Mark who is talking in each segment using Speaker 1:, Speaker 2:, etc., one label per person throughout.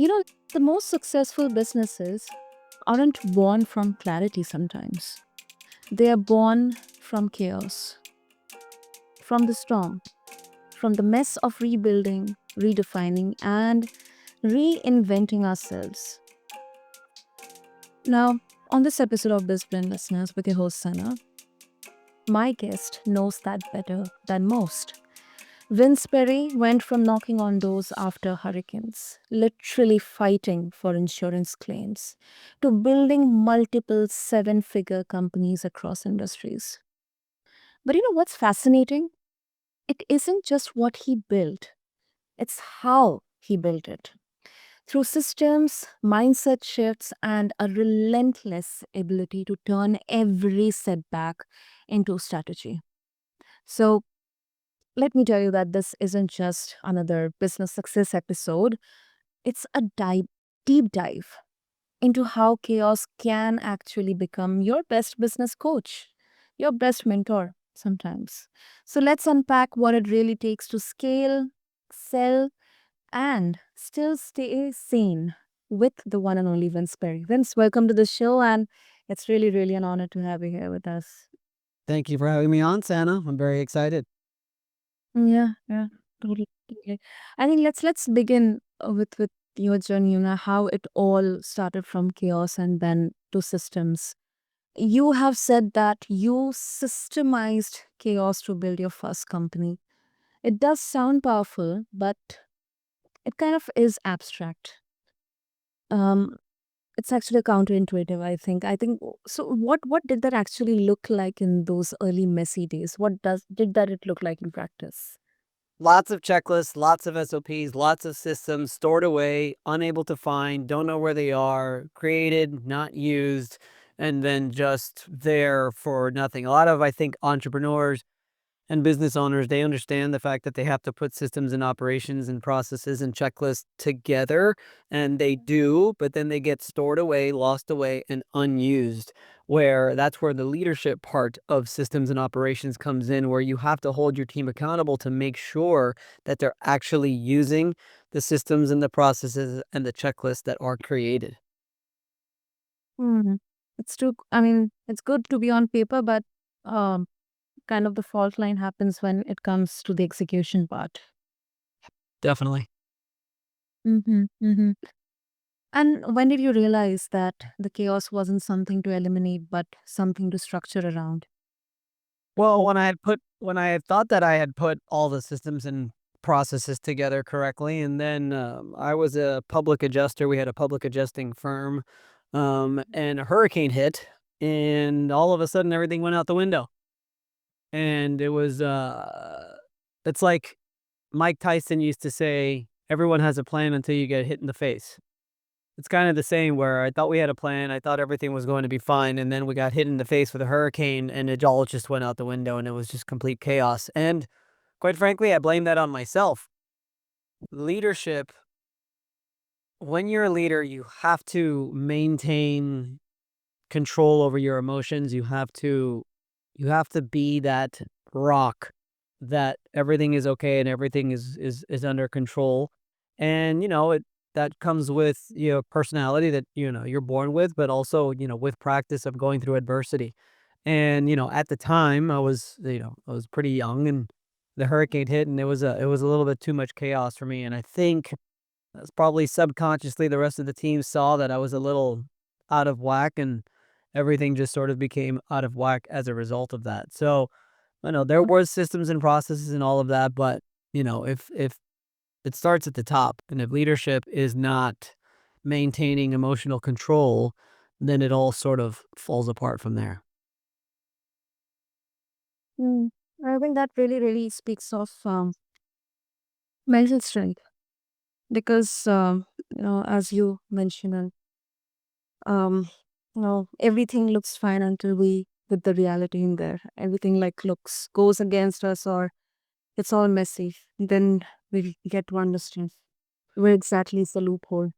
Speaker 1: You know, the most successful businesses aren't born from clarity sometimes. They are born from chaos, from the storm, from the mess of rebuilding, redefining, and reinventing ourselves. Now, on this episode of BizBlend Listeners with your host Sana, my guest knows that better than most. Vince Perry went from knocking on doors after hurricanes, literally fighting for insurance claims, to building multiple seven figure companies across industries. But you know what's fascinating? It isn't just what he built, it's how he built it. Through systems, mindset shifts, and a relentless ability to turn every setback into strategy. So, let me tell you that this isn't just another business success episode. It's a deep dive into how chaos can actually become your best business coach, your best mentor sometimes. So let's unpack what it really takes to scale, sell, and still stay sane with the one and only Vince Perry. Vince, welcome to the show, and it's really an honor to have you here with us.
Speaker 2: Thank you for having me on, Santa. I'm very excited.
Speaker 1: Yeah, totally. I think let's begin with your journey. You know how it all started from chaos and then to systems. You have said that you systemized chaos to build your first company. It does sound powerful, but it kind of is abstract. Um, it's actually counterintuitive. I think so. What did that actually look like in those early messy days? What does did that it look like in practice?
Speaker 2: Lots of checklists, lots of SOPs, lots of systems stored away, unable to find, don't know where they are, created, not used, and then just there for nothing. A lot of, I think, entrepreneurs and business owners, they understand the fact that they have to put systems and operations and processes and checklists together, and they do, but then they get stored away, lost away, and unused. Where that's where the leadership part of systems and operations comes in, where you have to hold your team accountable to make sure that they're actually using the systems and the processes and the checklists that are created.
Speaker 1: Hmm. It's too. I mean, it's good to be on paper, but um, kind of the fault line happens when it comes to the execution part.
Speaker 2: Definitely.
Speaker 1: Mm-hmm. And when did you realize that the chaos wasn't something to eliminate, but something to structure around?
Speaker 2: Well, when I had thought that I had put all the systems and processes together correctly, and then I was a public adjuster. We had a public adjusting firm, and a hurricane hit, and all of a sudden everything went out the window. And it's like Mike Tyson used to say, "Everyone has a plan until you get hit in the face." It's kind of the same where I thought we had a plan. I thought everything was going to be fine. And then we got hit in the face with a hurricane and it all just went out the window and it was just complete chaos. And quite frankly, I blame that on myself. Leadership, when you're a leader, you have to maintain control over your emotions. You have to be that rock that everything is okay and everything is under control. And that comes with personality that you're born with, but also with practice of going through adversity. And at the time I was pretty young, and the hurricane hit, and it was a little bit too much chaos for me. And I think that's probably subconsciously the rest of the team saw that I was a little out of whack, and everything just sort of became out of whack as a result of that. So, I know there was systems and processes and all of that, but if it starts at the top, and if leadership is not maintaining emotional control, then it all sort of falls apart from there.
Speaker 1: Mm. I think that really speaks of mental strength because, as you mentioned, um, everything looks fine until we with the reality in there. Everything like looks goes against us or it's all messy. Then we get to understand where exactly is the loophole.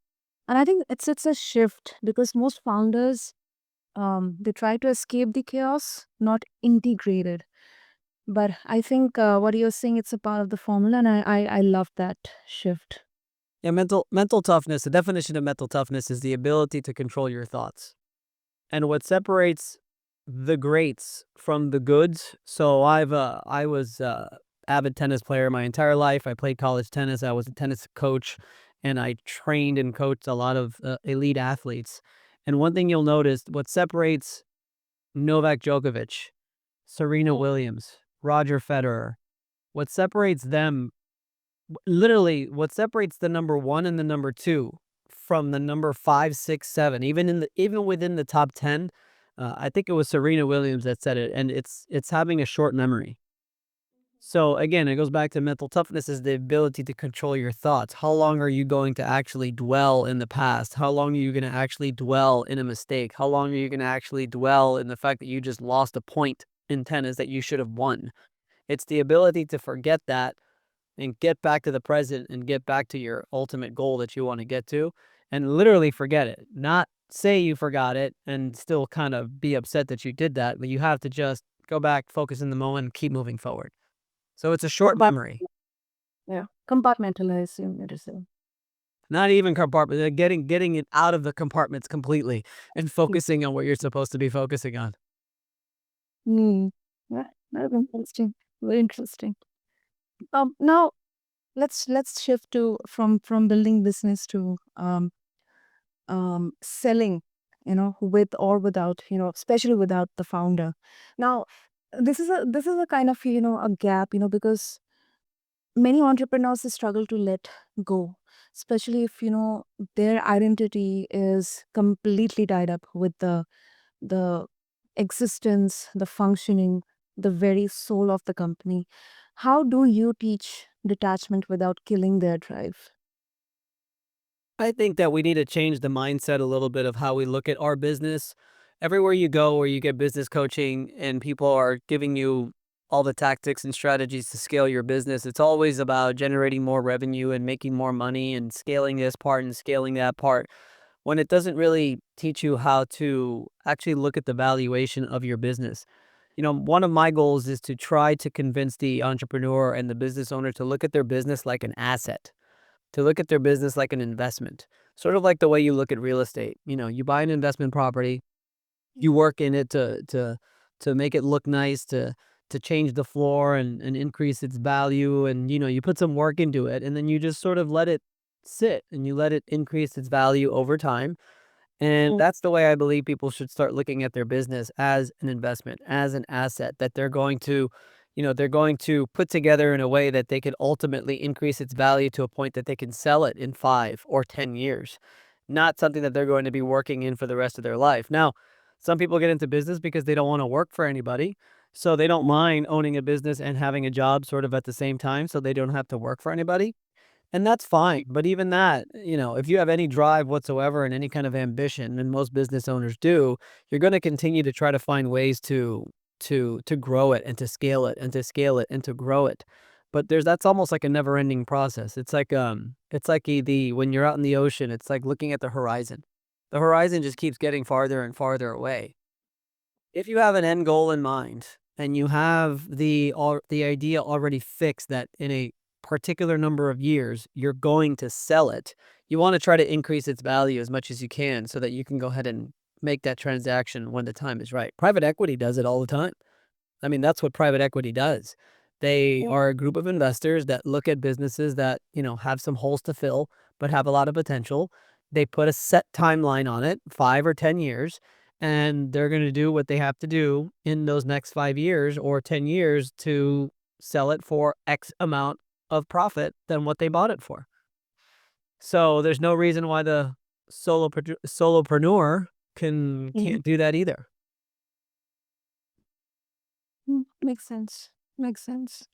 Speaker 1: And I think it's a shift because most founders they try to escape the chaos, not integrate it. But I think what you're saying it's a part of the formula, and I love that shift.
Speaker 2: Yeah, mental toughness. The definition of mental toughness is the ability to control your thoughts. And what separates the greats from the goods. So I was avid tennis player my entire life. I played college tennis. I was a tennis coach, and I trained and coached a lot of elite athletes. And one thing you'll notice, what separates Novak Djokovic, Serena Williams, Roger Federer, what separates them, literally what separates the number 1 and the number 2 from the number 5, 6, 7, even within the top 10, I think it was Serena Williams that said it, and it's having a short memory. So again, it goes back to mental toughness is the ability to control your thoughts. How long are you going to actually dwell in the past? How long are you going to actually dwell in a mistake? How long are you going to actually dwell in the fact that you just lost a point in tennis that you should have won? It's the ability to forget that and get back to the present and get back to your ultimate goal that you want to get to and literally forget it. Not say you forgot it and still kind of be upset that you did that, but you have to just go back, focus in the moment, and keep moving forward. So it's a short
Speaker 1: Compart-
Speaker 2: memory,
Speaker 1: yeah, compartmentalize your medicine.
Speaker 2: not even compartment, getting it out of the compartments completely and focusing on what you're supposed to be focusing on.
Speaker 1: Mm. Yeah, that's interesting. Very interesting. Now let's shift to from building business to selling, with or without, especially without the founder. Now, this is a kind of, a gap, because many entrepreneurs struggle to let go, especially if, their identity is completely tied up with the existence, the functioning, the very soul of the company. How do you teach detachment without killing their drive?
Speaker 2: I think that we need to change the mindset a little bit of how we look at our business. Everywhere you go where you get business coaching and people are giving you all the tactics and strategies to scale your business, it's always about generating more revenue and making more money and scaling this part and scaling that part, when it doesn't really teach you how to actually look at the valuation of your business. One of my goals is to try to convince the entrepreneur and the business owner to look at their business like an asset, to look at their business like an investment, sort of like the way you look at real estate. You buy an investment property, you work in it to make it look nice, to change the floor and increase its value, and you put some work into it, and then you just sort of let it sit and you let it increase its value over time. And that's the way I believe people should start looking at their business, as an investment, as an asset that they're going to put together in a way that they can ultimately increase its value to a point that they can sell it in 5 or 10 years, not something that they're going to be working in for the rest of their life. Now, some people get into business because they don't want to work for anybody. So they don't mind owning a business and having a job sort of at the same time so they don't have to work for anybody. And that's fine, but even that, if you have any drive whatsoever and any kind of ambition, and most business owners do, you're gonna continue to try to find ways to grow it and to scale it and to scale it and to grow it. But that's almost like a never-ending process. It's like the when you're out in the ocean, it's like looking at the horizon. The horizon just keeps getting farther and farther away. If you have an end goal in mind and you have the idea already fixed that in a particular number of years you're going to sell it, you want to try to increase its value as much as you can so that you can go ahead and make that transaction when the time is right. Private equity does it all the time. I mean, that's what private equity does. They are a group of investors that look at businesses that, have some holes to fill, but have a lot of potential. They put a set timeline on it, 5 or 10 years, and they're going to do what they have to do in those next 5 years or 10 years to sell it for X amount of profit than what they bought it for. So there's no reason why the solopreneur
Speaker 1: Mhm.
Speaker 2: can't do that either.
Speaker 1: Makes sense. Makes sense.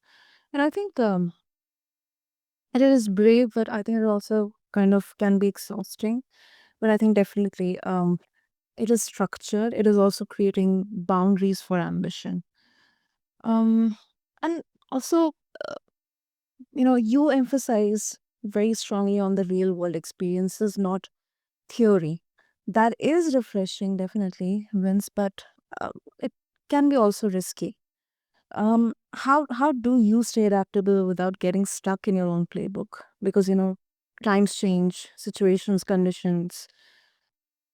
Speaker 1: And I think it is brave, but I think it also kind of can be exhausting. But I think definitely it is structured. It is also creating boundaries for ambition. Um, and also, you emphasize very strongly on the real world experiences, not theory. That is refreshing, definitely, Vince, but it can be also risky. How do you stay adaptable without getting stuck in your own playbook? Because Times change, situations, conditions,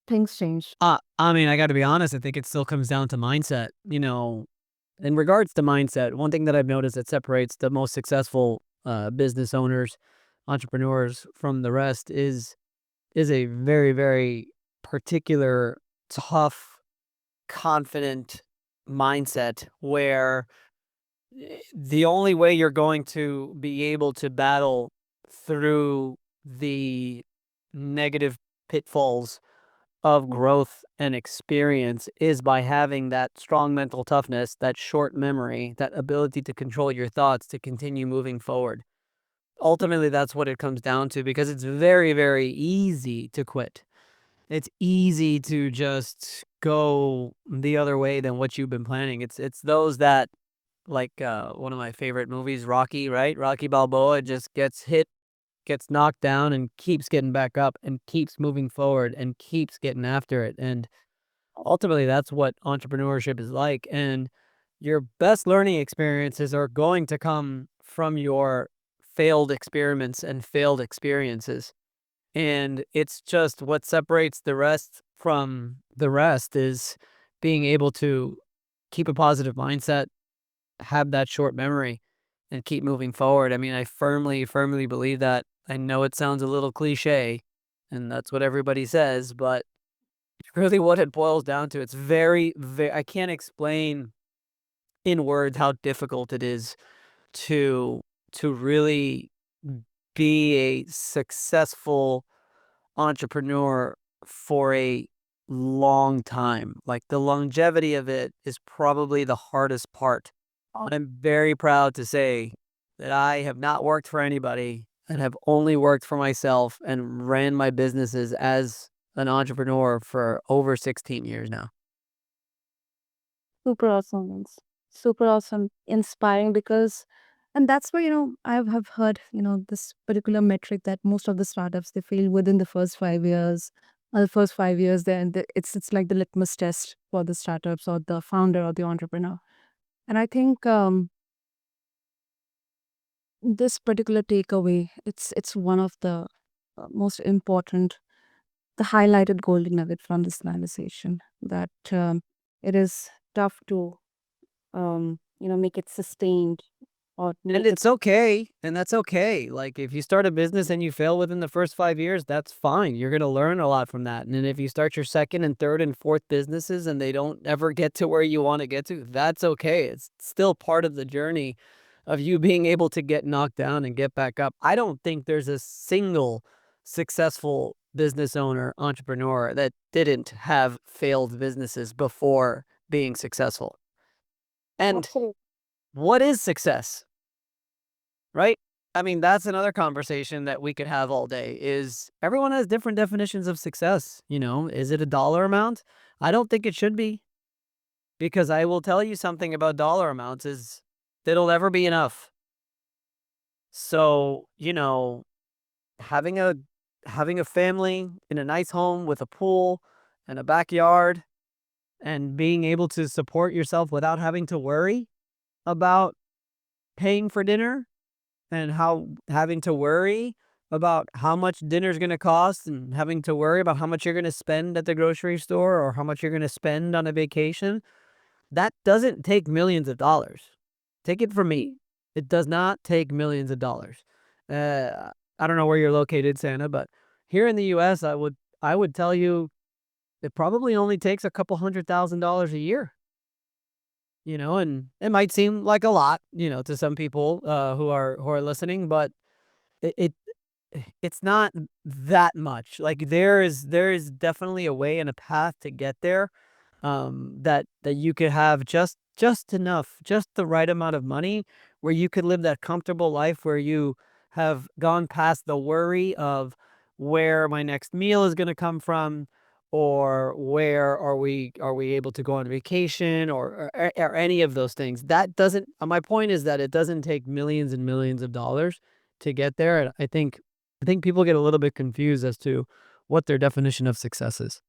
Speaker 1: things change.
Speaker 2: I mean, I gotta be honest, I think it still comes down to mindset. In regards to mindset, one thing that I've noticed that separates the most successful business owners, entrepreneurs from the rest is a very, very particular, tough, confident mindset where the only way you're going to be able to battle through the negative pitfalls of growth and experience is by having that strong mental toughness, that short memory, that ability to control your thoughts to continue moving forward. Ultimately, that's what it comes down to because it's very, very easy to quit. It's easy to just go the other way than what you've been planning. It's those that like one of my favorite movies, Rocky, right? Rocky Balboa just gets hit, gets knocked down and keeps getting back up and keeps moving forward and keeps getting after it. And ultimately, that's what entrepreneurship is like. And your best learning experiences are going to come from your failed experiments and failed experiences. And it's just what separates the rest from the rest is being able to keep a positive mindset, have that short memory, and keep moving forward. I mean, I firmly, firmly believe that. I know it sounds a little cliche, and that's what everybody says, but really what it boils down to. It's I can't explain in words how difficult it is to really be a successful entrepreneur for a long time. Like the longevity of it is probably the hardest part. I'm very proud to say that I have not worked for anybody and have only worked for myself and ran my businesses as an entrepreneur for over 16 years now.
Speaker 1: Super awesome. Vince. Super awesome, inspiring because, and that's where, have heard, this particular metric that most of the startups, they fail within the first 5 years. The first 5 years, then it's like the litmus test for the startups or the founder or the entrepreneur. And I think this particular takeaway, it's one of the most important, the highlighted golden nugget from this conversation, that it is tough to make it sustained or
Speaker 2: And
Speaker 1: make it.
Speaker 2: it's okay, and that's okay. Like, if you start a business and you fail within the first 5 years, that's fine. You're gonna learn a lot from that, and then if you start your 2nd and 3rd and 4th businesses and they don't ever get to where you wanna get to, that's okay. It's still part of the journey of you being able to get knocked down and get back up. I don't think there's a single successful business owner, entrepreneur that didn't have failed businesses before being successful. And
Speaker 1: Absolutely.
Speaker 2: what is success? Right? I mean, that's another conversation that we could have all day is everyone has different definitions of success. Is it a dollar amount? I don't think it should be because I will tell you something about dollar amounts is it'll never be enough. So, having a having a family in a nice home with a pool and a backyard and being able to support yourself without having to worry about paying for dinner and how having to worry about how much dinner's gonna cost and having to worry about how much you're gonna spend at the grocery store or how much you're gonna spend on a vacation, that doesn't take millions of dollars. Take it from me. It does not take millions of dollars. I don't know where you're located, Santa, but here in the US, I would tell you it probably only takes a couple $100,000 a year, and it might seem like a lot, to some people who are listening, but it it's not that much. Like there is definitely a way and a path to get there. That you could have just enough, just the right amount of money where you could live that comfortable life where you have gone past the worry of where my next meal is going to come from or where are we able to go on vacation or any of those things. That doesn't my point is that it doesn't take millions and millions of dollars to get there. And I think people get a little bit confused as to what their definition of success is.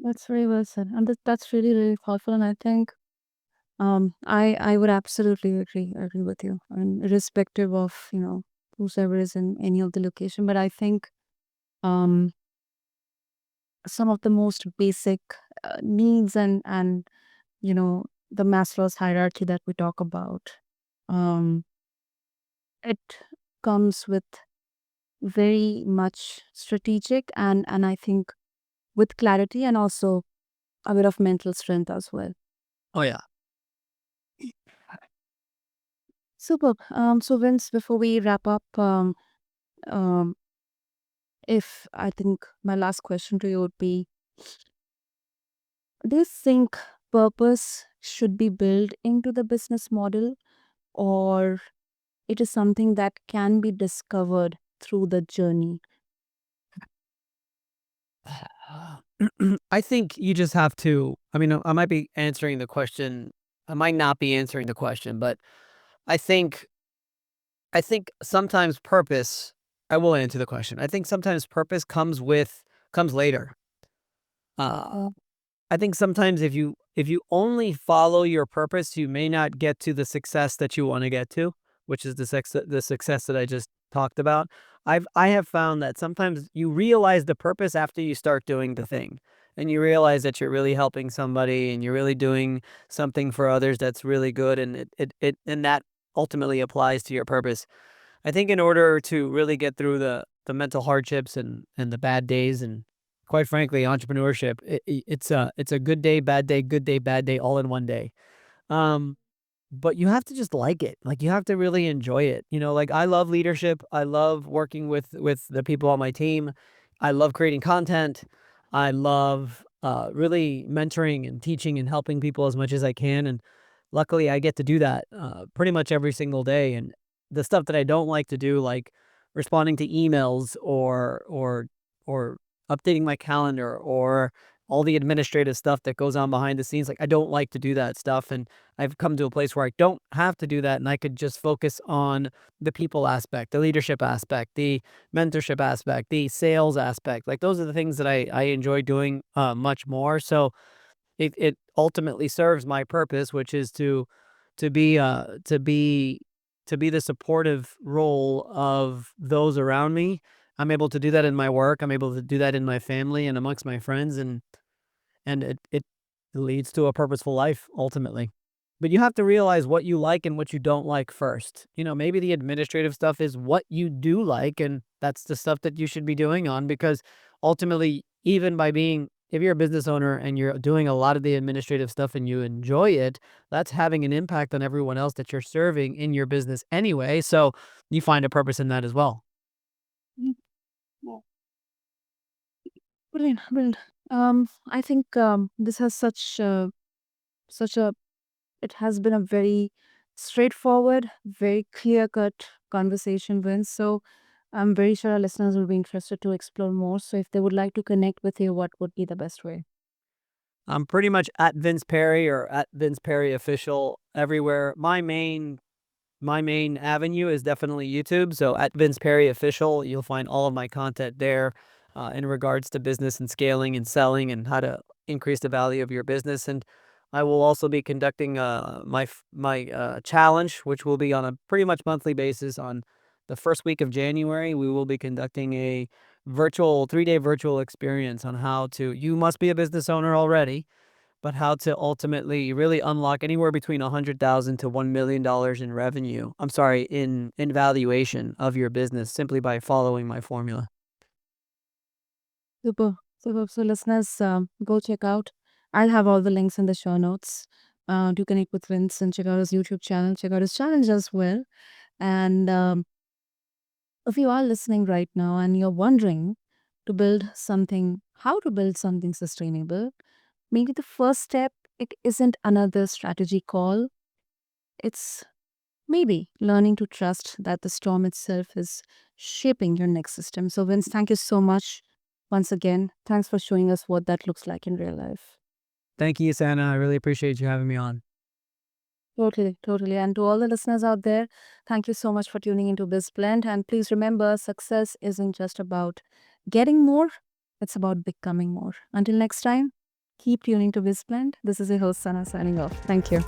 Speaker 1: That's very well said, and that's really really thoughtful. And I think I would absolutely agree with you. I mean, irrespective of whosoever is in any of the location. But I think um, some of the most basic needs and the Maslow's hierarchy that we talk about, um, it comes with very much strategic and I think with clarity and also a bit of mental strength as well.
Speaker 2: Oh yeah.
Speaker 1: Super. So Vince, before we wrap up, um, if I think my last question to you would be, do you think purpose should be built into the business model, or it is something that can be discovered through the journey?
Speaker 2: I think you just have to. I mean, I might be answering the question. I might not be answering the question, but I think I think sometimes purpose. I will answer the question. I think sometimes purpose comes later. Uh,
Speaker 1: Uh,
Speaker 2: I think sometimes if you only follow your purpose, you may not get to the success that you want to get to, which is the success that I just talked about. I have found that sometimes you realize the purpose after you start doing the thing. And you realize that you're really helping somebody and you're really doing something for others that's really good, and and that ultimately applies to your purpose. I think in order to really get through the mental hardships and the bad days, and quite frankly, entrepreneurship, it's a good day, bad day, all in one day. Um, but you have to just like it. Like, you have to really enjoy it. Like, I love leadership. I love working with the people on my team. I love creating content. I love really mentoring and teaching and helping people as much as I can. And luckily, I get to do that pretty much every single day. And the stuff that I don't like to do, like responding to emails or updating my calendar or all the administrative stuff that goes on behind the scenes, like, I don't like to do that stuff. And I've come to a place where I don't have to do that, and I could just focus on the people aspect, the leadership aspect, the mentorship aspect, the sales aspect. Like, those are the things that I enjoy doing much more. So it ultimately serves my purpose, which is to be to be the supportive role of those around me. I'm able to do that in my work. I'm able to do that in my family and amongst my friends, and it leads to a purposeful life ultimately. But you have to realize what you like and what you don't like first. Maybe the administrative stuff is what you do like, and that's the stuff that you should be doing on, because ultimately, even by being if you're a business owner and you're doing a lot of the administrative stuff and you enjoy it, that's having an impact on everyone else that you're serving in your business anyway. So you find a purpose in that as well.
Speaker 1: Mm, yeah. Brilliant, brilliant. I think this has such a it has been a very straightforward, very clear cut conversation, Vince. So I'm very sure our listeners will be interested to explore more. So if they would like to connect with you, what would be the best way?
Speaker 2: I'm pretty much at Vince Perry or at Vince Perry official everywhere. My main avenue is definitely YouTube. So at Vince Perry Official, you'll find all of my content there in regards to business and scaling and selling and how to increase the value of your business. And I will also be conducting my challenge, which will be on a pretty much monthly basis. On the first week of January, we will be conducting a virtual 3-day virtual experience on how to. You must be a business owner already, but how to ultimately really unlock anywhere between 100,000 to $1 million in revenue. I'm sorry, in valuation of your business, simply by following my formula.
Speaker 1: Super, super. So listeners, go check out. I'll have all the links in the show notes. Do connect with Vince and check out his YouTube channel. Check out his challenge as well. And if you are listening right now and you're wondering how to build something sustainable, maybe the first step, it isn't another strategy call. It's maybe learning to trust that the storm itself is shaping your next system. So, Vince, thank you so much once again. Thanks for showing us what that looks like in real life.
Speaker 2: Thank you, Santa. I really appreciate you having me on.
Speaker 1: Totally, totally. And to all the listeners out there, thank you so much for tuning into BizBlend. And please remember, success isn't just about getting more, it's about becoming more. Until next time, keep tuning to BizBlend. This is your host, Sana, signing off. Thank you.